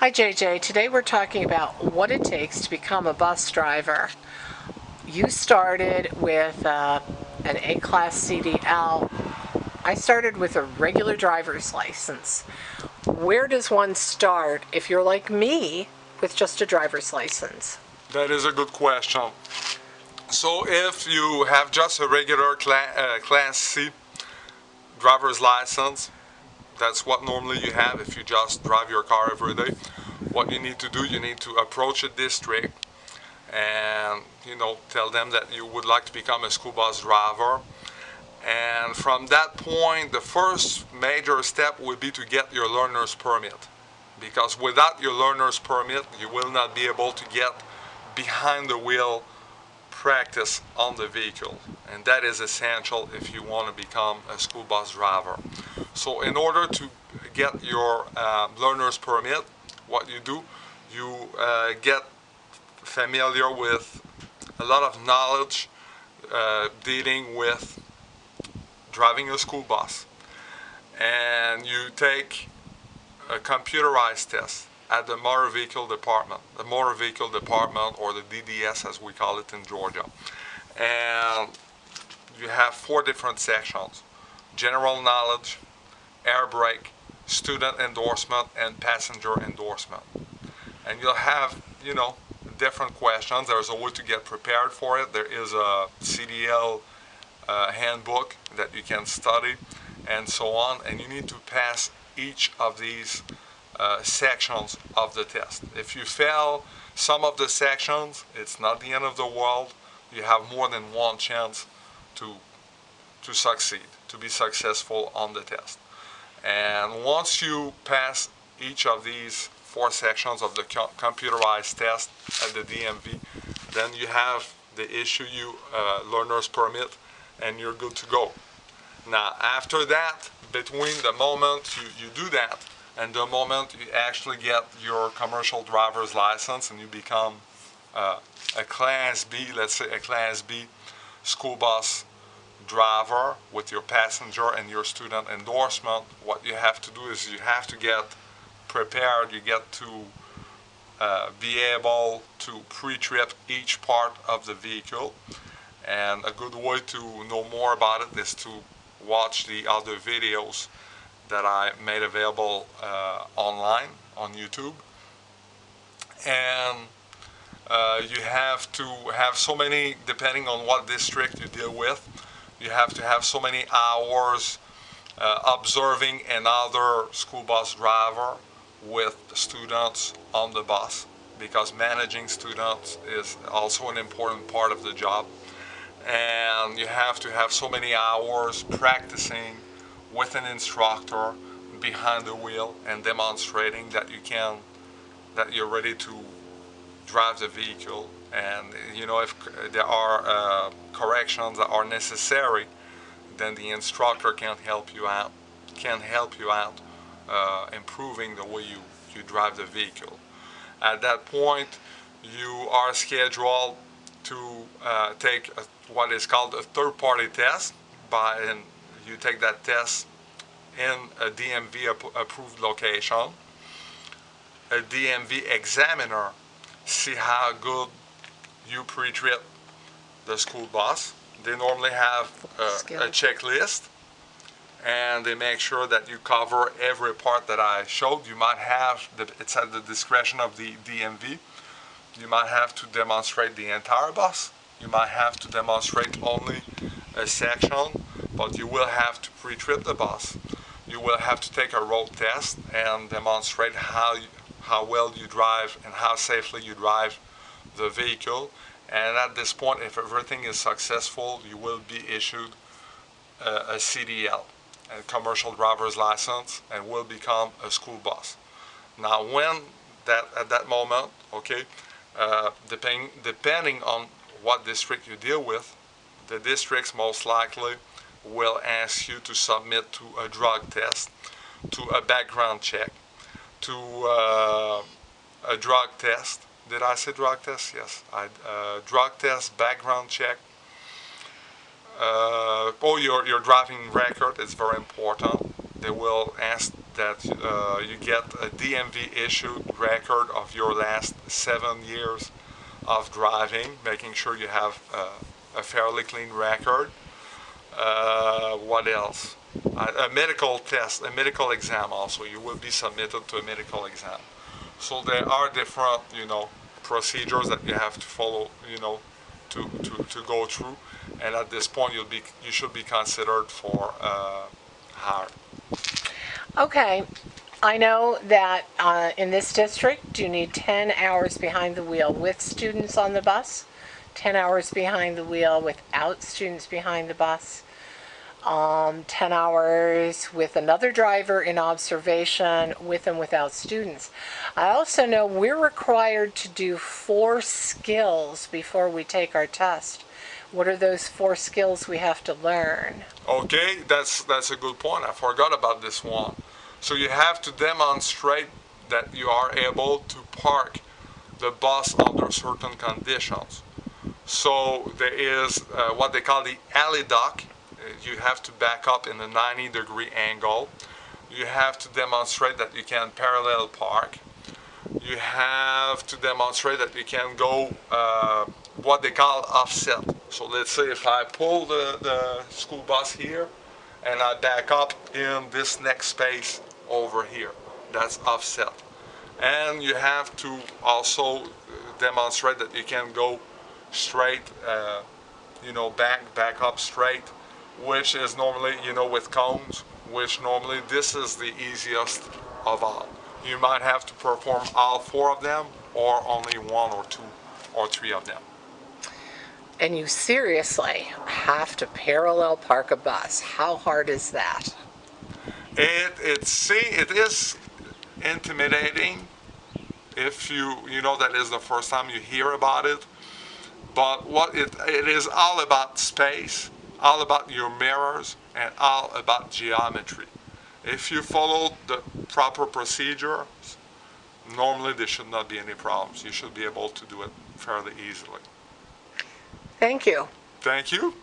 Hi JJ, today we're talking about what it takes to become a bus driver. You started with an A-Class CDL. I started with a regular driver's license. Where does one start if you're like me with just a driver's license? That is a good question. So if you have just a regular Class C driver's license, that's what normally you have if you just drive your car every day. What you need to do, you need to approach a district and tell them that you would like to become a school bus driver. And from that point, the first major step would be to get your learner's permit. Because without your learner's permit, you will not be able to get behind the wheel practice on the vehicle. And that is essential if you want to become a school bus driver. So in order to get your learner's permit, what you do, you get familiar with a lot of knowledge dealing with driving a school bus. And you take a computerized test at the motor vehicle department, or the DDS as we call it in Georgia. And you have 4 different sections: general knowledge, air brake, student endorsement, and passenger endorsement. And you'll have, different questions. There's a way to get prepared for it. There is a CDL handbook that you can study, and so on. And you need to pass each of these sections of the test. If you fail some of the sections, it's not the end of the world. You have more than one chance to succeed, to be successful on the test. And once you pass each of these 4 sections of the computerized test at the DMV, then they issue you a learner's permit and you're good to go. Now, after that, between the moment you do that and the moment you actually get your commercial driver's license and you become a Class B, let's say a Class B school bus driver with your passenger and your student endorsement, what you have to do is you have to get prepared. You get to be able to pre-trip each part of the vehicle. And a good way to know more about it is to watch the other videos that I made available online on YouTube. And you have to have so many, depending on what district you deal with, you have to have so many hours observing another school bus driver with students on the bus, because managing students is also an important part of the job. And you have to have so many hours practicing with an instructor behind the wheel and demonstrating that you're ready to drive the vehicle. And if there are corrections that are necessary, then the instructor can help you out improving the way you drive the vehicle. At that point, you are scheduled to take what is called a third-party test, and you take that test in a DMV approved location. A DMV examiner see how good you pre-trip the school bus. They normally have a checklist, and they make sure that you cover every part that I showed. You might have, it's at the discretion of the DMV, you might have to demonstrate the entire bus. You might have to demonstrate only a section, but you will have to pre-trip the bus. You will have to take a road test and demonstrate how well you drive and how safely you drive the vehicle. And at this point, if everything is successful, you will be issued a CDL, a commercial driver's license, and will become a school bus. Now, at that moment, okay, depending on what district you deal with, the districts most likely will ask you to submit to a drug test, to a background check, to a drug test. Did I say drug test? Yes. Drug test, background check. Your driving record is very important. They will ask that you get a DMV issued record of your last 7 years of driving, making sure you have a fairly clean record. What else? A medical test, a medical exam also. You will be submitted to a medical exam. So there are different, procedures that you have to follow, to go through. And at this point, you should be considered for hire. Okay, I know that in this district you need 10 hours behind the wheel with students on the bus, 10 hours behind the wheel without students behind the bus, 10 hours with another driver in observation with and without students. I also know we're required to do 4 skills before we take our test. What are those 4 skills we have to learn? Okay, that's a good point. I forgot about this one. So you have to demonstrate that you are able to park the bus under certain conditions. So there is what they call the alley dock. You have to back up in a 90-degree angle. You have to demonstrate that you can parallel park. You have to demonstrate that you can go what they call offset. So let's say if I pull the school bus here and I back up in this next space over here, that's offset. And you have to also demonstrate that you can go straight, back up straight, which is normally, with cones, which normally this is the easiest of all. You might have to perform all 4 of them or only 1 or 2 or 3 of them. And you seriously have to parallel park a bus. How hard is that? It is intimidating if that is the first time you hear about it. But what it is all about space, all about your mirrors, and all about geometry. If you follow the proper procedures, normally there should not be any problems. You should be able to do it fairly easily. Thank you. Thank you.